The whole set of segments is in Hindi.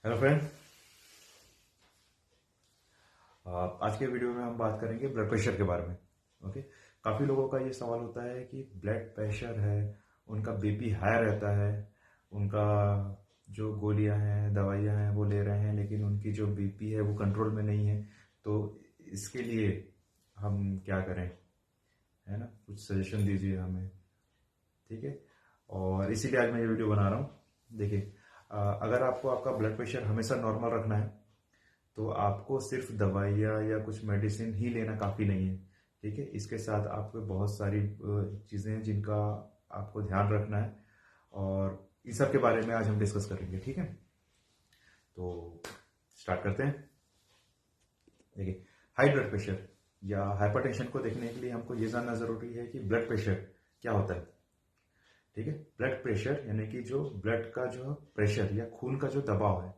Hello friend. आज के वीडियो में हम बात करेंगे ब्लड प्रेशर के बारे में। ओके। काफ़ी लोगों का ये सवाल होता है कि ब्लड प्रेशर है, उनका बीपी हाई रहता है, उनका जो गोलियां हैं दवाइयां हैं वो ले रहे हैं, लेकिन उनकी जो बीपी है वो कंट्रोल में नहीं है। तो इसके लिए हम क्या करें, है ना? कुछ सजेशन दीजिए हमें। ठीक है। और इसीलिए आज मैं ये वीडियो बना रहा हूँ। देखिए, अगर आपको आपका ब्लड प्रेशर हमेशा नॉर्मल रखना है तो आपको सिर्फ दवाइयाँ या कुछ मेडिसिन ही लेना काफ़ी नहीं है। ठीक है। इसके साथ आपको बहुत सारी चीज़ें हैं जिनका आपको ध्यान रखना है, और इन सब के बारे में आज हम डिस्कस करेंगे। ठीक है, तो स्टार्ट करते हैं। देखिए, हाई ब्लड प्रेशर या हाइपरटेंशन को देखने के लिए हमको ये जानना ज़रूरी है कि ब्लड प्रेशर क्या होता है। ठीक है। ब्लड प्रेशर यानी कि जो ब्लड का जो प्रेशर या खून का जो दबाव है,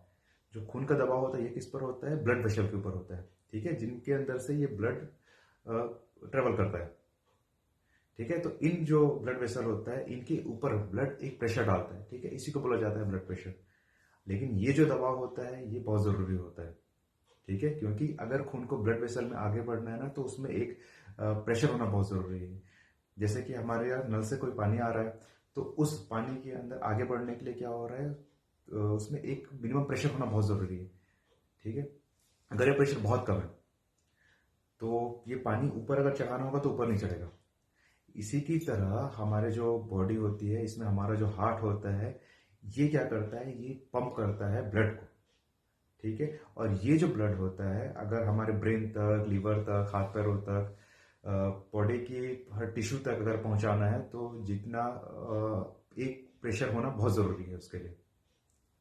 जो खून का दबाव होता है ये किस पर होता है? ब्लड वेसल के ऊपर होता है। ठीक है, जिनके अंदर से ये ब्लड ट्रेवल करता है। ठीक है, तो इन जो ब्लड वेसल होता है इनके ऊपर ब्लड एक प्रेशर डालता है। ठीक है, इसी को बोला जाता है ब्लड प्रेशर। लेकिन ये जो दबाव होता है ये बहुत जरूरी होता है। ठीक है, क्योंकि अगर खून को ब्लड वेसल में आगे बढ़ना है ना, तो उसमें एक प्रेशर होना बहुत जरूरी है। जैसे कि हमारे यहाँ नल से कोई पानी आ रहा है, तो उस पानी के अंदर आगे बढ़ने के लिए क्या हो रहा है, उसमें एक मिनिमम प्रेशर होना बहुत जरूरी है। ठीक है, अगर ये प्रेशर बहुत कम है तो ये पानी ऊपर अगर चढ़ाना होगा तो ऊपर नहीं चढ़ेगा। इसी की तरह हमारे जो बॉडी होती है, इसमें हमारा जो हार्ट होता है, ये क्या करता है, ये पंप करता है ब्लड को। ठीक है, और ये जो ब्लड होता है अगर हमारे ब्रेन तक, लीवर तक, हाथ पैरों तक, बॉडी की हर टिश्यू तक अगर पहुंचाना है तो जितना एक प्रेशर होना बहुत जरूरी है उसके लिए।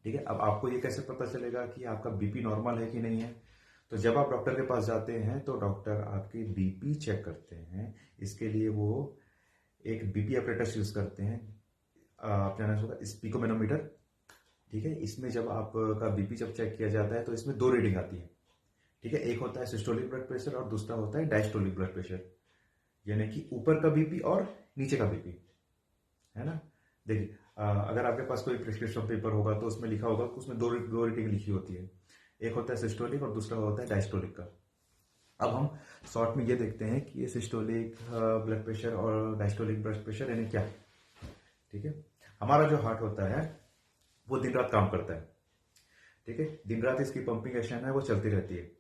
ठीक है, अब आपको ये कैसे पता चलेगा कि आपका बीपी नॉर्मल है कि नहीं है? तो जब आप डॉक्टर के पास जाते हैं तो डॉक्टर आपकी बीपी चेक करते हैं। इसके लिए वो एक बीपी अपरेटस यूज करते हैं। आपने जाना होगा स्पीकोमेनोमीटर। ठीक है, इसमें जब आपका बीपी जब चेक किया जाता है तो इसमें दो रीडिंग आती है। ठीक है, एक होता है सिस्टोलिक ब्लड प्रेशर और दूसरा होता है डायस्टोलिक ब्लड प्रेशर, यानी कि ऊपर का बीपी और नीचे का बीपी, है ना? देखिए, अगर आपके पास कोई प्रिस्क्रिप्शन पेपर होगा तो उसमें लिखा होगा कि उसमें दो रीडिंग लिखी होती है। एक होता है सिस्टोलिक और दूसरा होता है डायस्टोलिक का। अब हम शॉर्ट में ये देखते हैं कि ये सिस्टोलिक ब्लड प्रेशर और डायस्टोलिक ब्लड प्रेशर यानी क्या। ठीक है, हमारा जो हार्ट होता है वो दिन रात काम करता है। ठीक है, दिन रात इसकी पंपिंग एक्शन है वो चलती रहती है।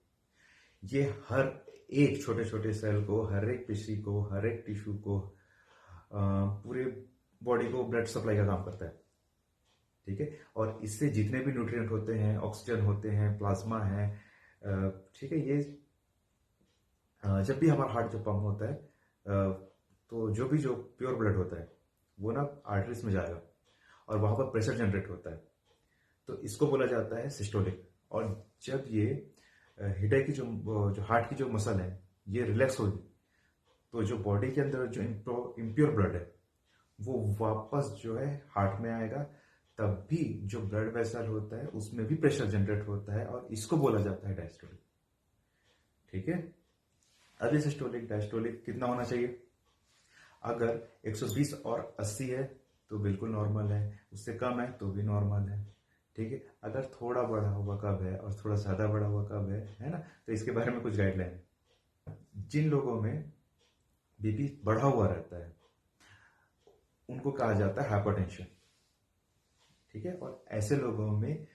ये हर एक छोटे छोटे सेल को, हर एक पेशी को, हर एक टिश्यू को, पूरे बॉडी को ब्लड सप्लाई का काम करता है। ठीक है, और इससे जितने भी न्यूट्रिएंट होते हैं, ऑक्सीजन होते हैं, प्लाज्मा है, ठीक है, ये जब भी हमारा हार्ट जो पंप होता है, तो जो प्योर ब्लड होता है वो ना आर्टरीज में जाएगा और वहां पर प्रेशर जनरेट होता है। तो इसको बोला जाता है सिस्टोलिक। और जब ये हृदय की जो हार्ट की जो मसल है ये रिलैक्स होगी, तो जो बॉडी के अंदर जो इम्प्योर ब्लड है वो वापस जो है हार्ट में आएगा। तब भी जो ब्लड वेसल होता है उसमें भी प्रेशर जनरेट होता है और इसको बोला जाता है डायस्टोलिक। ठीक है, अब ये सिस्टोलिक डायस्टोलिक कितना होना चाहिए? अगर 120 और 80 है तो बिल्कुल नॉर्मल है, उससे कम है तो भी नॉर्मल है। ठीक है, अगर थोड़ा बढ़ा हुआ कब है और थोड़ा ज्यादा बढ़ा हुआ कब है ना? तो इसके बारे में कुछ गाइडलाइन है। जिन लोगों में बीपी बढ़ा हुआ रहता है उनको कहा जाता है हाइपरटेंशन। ठीक है, और ऐसे लोगों में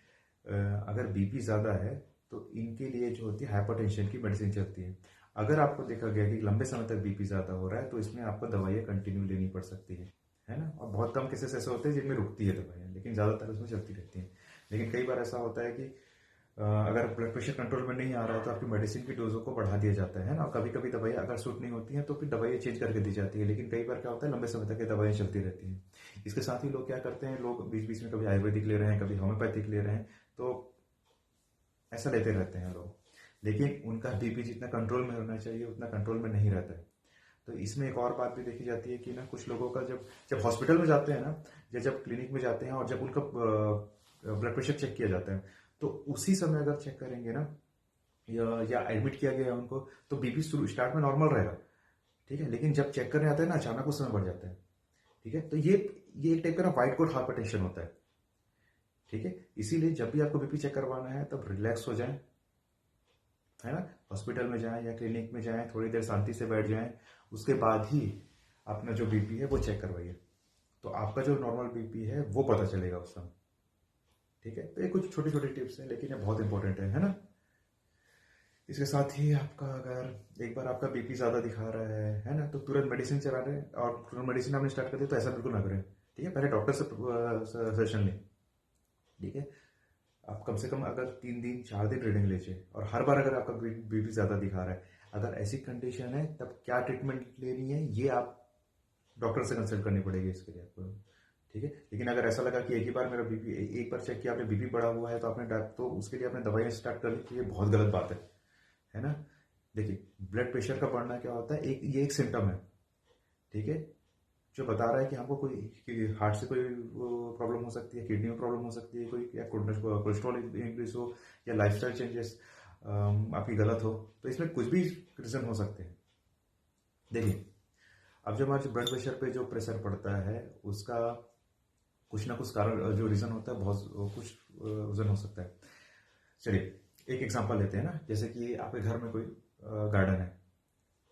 अगर बीपी ज्यादा है तो इनके लिए जो होती है हाइपरटेंशन की मेडिसिन चलती है। अगर आपको देखा गया कि लंबे समय तक बीपी ज्यादा हो रहा है तो इसमें आपको दवाइयाँ कंटिन्यू लेनी पड़ सकती है ना? और बहुत कम केसेस ऐसे होते हैं जिनमें रुकती है दवाइयाँ, लेकिन ज्यादातर उसमें चलती रहती हैं। लेकिन कई बार ऐसा होता है कि अगर ब्लड प्रेशर कंट्रोल में नहीं आ रहा है तो आपकी मेडिसिन की डोजों को बढ़ा दिया जाता है ना? और कभी कभी दवाइयाँ अगर सूट नहीं होती हैं तो फिर दवाइयाँ चेंज करके दी जाती है। लेकिन कई बार क्या होता है, लंबे समय तक ये दवाइयाँ चलती रहती हैं। इसके साथ ही लोग क्या करते हैं, लोग बीच बीच में कभी आयुर्वेदिक ले रहे हैं, कभी होम्योपैथिक ले रहे हैं, तो ऐसा लेते रहते हैं लोग। लेकिन उनका बीपी जितना कंट्रोल में होना चाहिए उतना कंट्रोल में नहीं रहता है। तो इसमें एक और बात भी देखी जाती है कि ना, कुछ लोगों का जब जब हॉस्पिटल में जाते हैं ना, या जब क्लिनिक में जाते हैं और जब उनका ब्लड प्रेशर चेक किया जाता है, तो उसी समय अगर चेक करेंगे ना, या एडमिट किया गया है उनको, तो बीपी शुरू स्टार्ट में नॉर्मल रहेगा। ठीक है, लेकिन जब चेक करने आते हैं ना अचानक उस समय बढ़ जाता है। ठीक है, तो ये एक टाइप का ना व्हाइट कोट हाइपरटेंशन होता है। ठीक है, इसीलिए जब भी आपको बीपी चेक करवाना है तब रिलैक्स हो जाएं, है ना, हॉस्पिटल में जाएं या क्लिनिक में जाएं, थोड़ी देर शांति से बैठ जाएं, उसके बाद ही अपना जो बीपी है वो चेक करवाइए, तो आपका जो नॉर्मल बीपी है वो पता चलेगा उस समय। ठीक है, तो ये कुछ छोटे छोटे टिप्स हैं, लेकिन ये बहुत इंपॉर्टेंट है ना। इसके साथ ही आपका अगर एक बार आपका बीपी ज़्यादा दिखा रहा है ना, तो तुरंत मेडिसिन चला रहे हैं और तुरंत मेडिसिन आपने स्टार्ट कर दी, तो ऐसा बिल्कुल ना करें। ठीक है, पहले डॉक्टर से सजेशन लें। ठीक है, आप कम से कम अगर 3 दिन 4 दिन रीडिंग लीजिए, और हर बार अगर आपका बीपी ज़्यादा दिखा रहा है, अगर ऐसी कंडीशन है तब क्या ट्रीटमेंट लेनी है ये आप डॉक्टर से कंसल्ट करनी पड़ेगी इसके लिए आपको। ठीक है, लेकिन अगर ऐसा लगा कि एक ही बार मेरा बीपी, एक बार चेक किया आपने बीपी बढ़ा हुआ है, तो आपने तो उसके लिए आपने दवाइयाँ स्टार्ट कर ली, तो ये बहुत गलत बात है ना। देखिए, ब्लड प्रेशर का बढ़ना क्या होता है, ये एक सिम्टम है। ठीक है, जो बता रहा है कि हमको कोई हार्ट से कोई प्रॉब्लम हो सकती है, किडनी में प्रॉब्लम हो सकती है कोई, या कोलेस्ट्रॉल इंक्रीज हो, या लाइफस्टाइल चेंजेस आपकी गलत हो, तो इसमें कुछ भी रीजन हो सकते हैं। देखिए, अब जब हमारे ब्लड प्रेशर पे जो प्रेशर पड़ता है उसका कुछ ना कुछ कारण, जो रीजन होता है, बहुत कुछ रीजन हो सकता है। चलिए एक एग्जांपल लेते हैं ना, जैसे कि आपके घर में कोई गार्डन है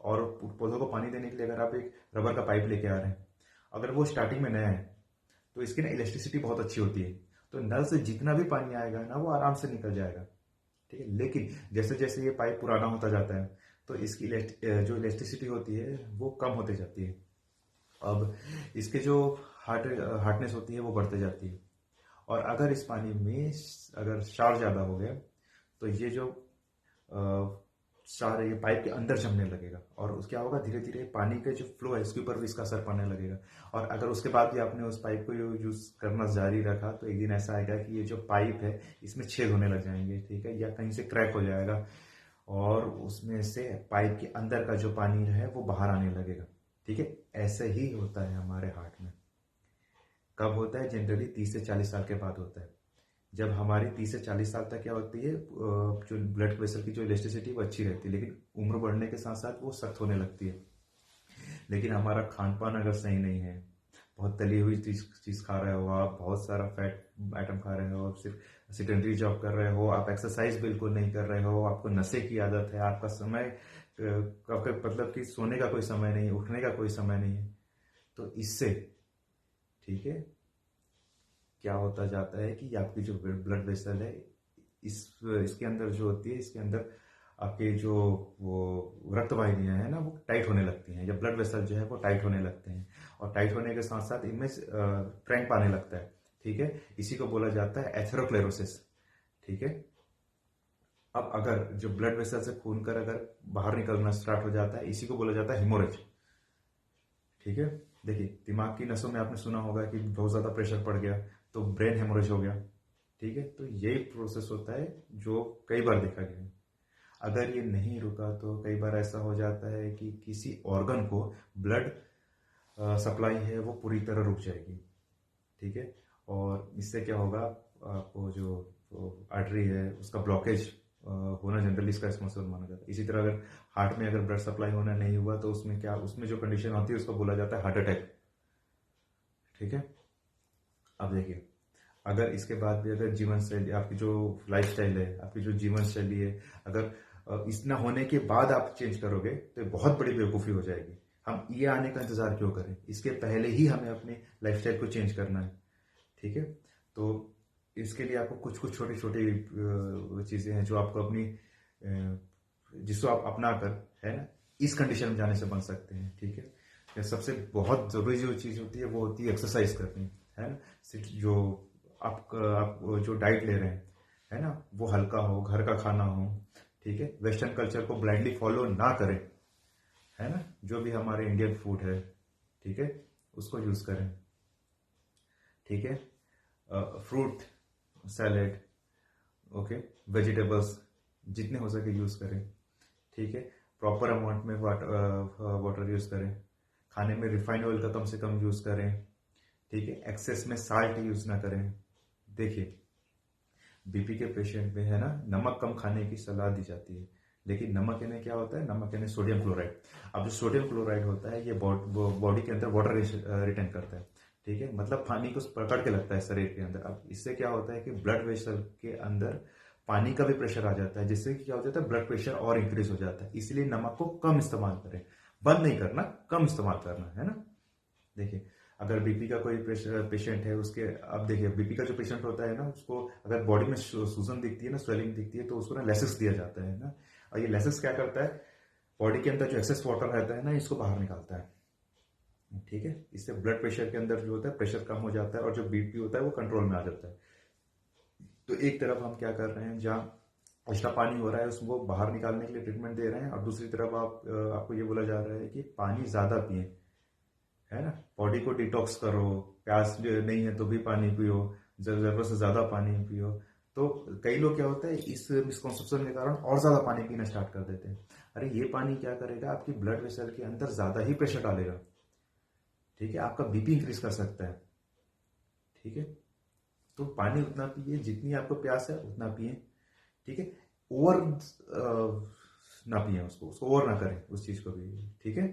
और पौधों को पानी देने के लिए अगर आप एक रबर का पाइप लेके आ रहे हैं, अगर वो स्टार्टिंग में नया है तो इसकी ना इलेक्ट्रिसिटी बहुत अच्छी होती है, तो नल से जितना भी पानी आएगा ना वो आराम से निकल जाएगा। ठीक है, लेकिन जैसे जैसे ये पाइप पुराना होता जाता है तो इसकी जो इलेक्ट्रिसिटी होती है वो कम होती जाती है। अब इसके जो हार्डनेस होती है वो बढ़ते जाती है, और अगर इस पानी में अगर क्षार ज़्यादा हो गया तो ये जो क्षार है ये पाइप के अंदर जमने लगेगा, और क्या होगा, धीरे धीरे पानी का जो फ्लो है इसके ऊपर भी इसका असर पड़ने लगेगा। और अगर उसके बाद भी आपने उस पाइप को यूज करना जारी रखा तो एक दिन ऐसा आएगा कि ये जो पाइप है इसमें छेद होने लग जाएंगे। ठीक है, या कहीं से क्रैक हो जाएगा और उसमें से पाइप के अंदर का जो पानी है वो बाहर आने लगेगा। ठीक है, ऐसे ही होता है हमारे हार्ट में। कब होता है? जनरली 30 से 40 साल के बाद होता है, जब हमारी 30 से 40 साल तक क्या होती है, जो ब्लड प्रेशर की जो इलेक्ट्रिसिटी वो अच्छी रहती है, लेकिन उम्र बढ़ने के साथ साथ वो सख्त होने लगती है। लेकिन हमारा खान पान अगर सही नहीं है, बहुत तली हुई चीज़ खा रहे हो आप, बहुत सारा फैट आइटम खा रहे हो, आप सिर्फ सेकेंडरी जॉब कर रहे हो, आप एक्सरसाइज बिल्कुल नहीं कर रहे हो, आपको नशे की आदत है, आपका समय आपका मतलब कि सोने का कोई समय नहीं है, उठने का कोई समय नहीं है, तो इससे ठीक है क्या होता जाता है कि आपकी जो ब्लड वेसल है इसके अंदर जो होती है, इसके अंदर आपके जो वो रक्त वाहिनियां है ना वो टाइट होने लगती हैं, या ब्लड वेसल जो है वो टाइट होने लगते हैं, और टाइट होने के साथ साथ इनमें क्रैंप आने लगता है। ठीक है, इसी को बोला जाता है एथेरोक्लेरोसिस। ठीक है, अब अगर जो ब्लड वेसल से खून कर अगर बाहर निकलना स्टार्ट हो जाता है, इसी को बोला जाता है हेमोरेज। ठीक है, देखिए दिमाग की नसों में आपने सुना होगा कि बहुत ज़्यादा प्रेशर पड़ गया तो ब्रेन हेमोरेज हो गया। ठीक है, तो यही प्रोसेस होता है जो कई बार देखा गया है। अगर ये नहीं रुका तो कई बार ऐसा हो जाता है कि किसी ऑर्गन को ब्लड सप्लाई है वो पूरी तरह रुक जाएगी। ठीक है, और इससे क्या होगा, आपको जो आर्टरी है उसका ब्लॉकेज होना जनरली इसका रिस्पॉन्सिबल माना जाता है। इसी तरह अगर हार्ट में अगर ब्लड सप्लाई होना नहीं हुआ तो उसमें जो कंडीशन होती है उसको बोला जाता है हार्ट अटैक। ठीक है, अब देखिए, अगर इसके बाद भी अगर जीवन शैली, आपकी जो लाइफस्टाइल है, आपकी जो जीवन शैली है, अगर इतना होने के बाद आप चेंज करोगे तो बहुत बड़ी बेवकूफ़ी हो जाएगी। हम ये आने का इंतज़ार क्यों करें, इसके पहले ही हमें अपनी लाइफस्टाइल को चेंज करना है। ठीक है, तो इसके लिए आपको कुछ कुछ छोटी छोटी चीज़ें हैं जो आपको अपनी जिसको आप अपना कर, है ना, इस कंडीशन में जाने से बन सकते हैं। ठीक है, सबसे बहुत ज़रूरी जो चीज़ होती है वो होती है एक्सरसाइज करनी, है ना। सिर्फ जो आप जो डाइट ले रहे हैं, है ना, वो हल्का हो, घर का खाना हो। ठीक है, वेस्टर्न कल्चर को ब्लाइंडली फॉलो ना करें, है ना, जो भी हमारे इंडियन फूड है, ठीक है, उसको यूज़ करें। ठीक है, फ्रूट सैलेड, ओके, वेजिटेबल्स जितने हो सके यूज़ करें। ठीक है, प्रॉपर अमाउंट में वाटर यूज़ करें। खाने में रिफाइंड ऑयल का कम से कम यूज़ करें। ठीक है, एक्सेस में साल्ट यूज़ ना करें। देखिए, बीपी के पेशेंट में, है ना, नमक कम खाने की सलाह दी जाती है, लेकिन नमक यानी क्या होता है, नमक यानी सोडियम क्लोराइड। अब जो सोडियम क्लोराइड होता है ये बॉडी के अंदर वाटर रिटेन करता है, ठीक है, मतलब पानी को पकड़ के लगता है शरीर के अंदर। अब इससे क्या होता है कि ब्लड वेसल के अंदर पानी का भी प्रेशर आ जाता है, जिससे कि क्या हो जाता है, ब्लड प्रेशर और इंक्रीज हो जाता है। इसलिए नमक को कम इस्तेमाल करें, बंद नहीं करना, कम इस्तेमाल करना है ना। देखिए, अगर बीपी का कोई पेशेंट है, उसके, अब देखिए बीपी का जो पेशेंट होता है ना, उसको अगर बॉडी में सूजन दिखती है ना, स्वेलिंग दिखती है, तो उसको ना लेसिस दिया जाता है ना। और ये लेसिस क्या करता है, बॉडी के अंदर जो एक्सेस वाटर रहता है ना, इसको बाहर निकालता है। ठीक है, इससे ब्लड प्रेशर के अंदर जो होता है प्रेशर कम हो जाता है, और जो बीपी होता है वो कंट्रोल में आ जाता है। तो एक तरफ हम क्या कर रहे हैं, जहाँ एक्स्ट्रा पानी हो रहा है उसको बाहर निकालने के लिए ट्रीटमेंट दे रहे हैं, और दूसरी तरफ आपको ये बोला जा रहा है कि पानी ज्यादा पिए, है ना। बॉडी को डिटॉक्स करो, प्यास नहीं है तो भी पानी पियो, जरूरत से ज्यादा पानी पियो। तो कई लोग क्या होता है, इस मिसकॉन्सेप्शन के कारण और ज्यादा पानी पीना स्टार्ट कर देते हैं। अरे ये पानी क्या करेगा, आपकी ब्लड वेसल के अंदर ज्यादा ही प्रेशर डालेगा। ठीक है, आपका बीपी इंक्रीज कर सकता है। ठीक है, तो पानी उतना पिए जितनी आपको प्यास है, उतना पिए। ठीक है, ओवर ना पिए उसको ओवर ना करें उस चीज को भी। ठीक है।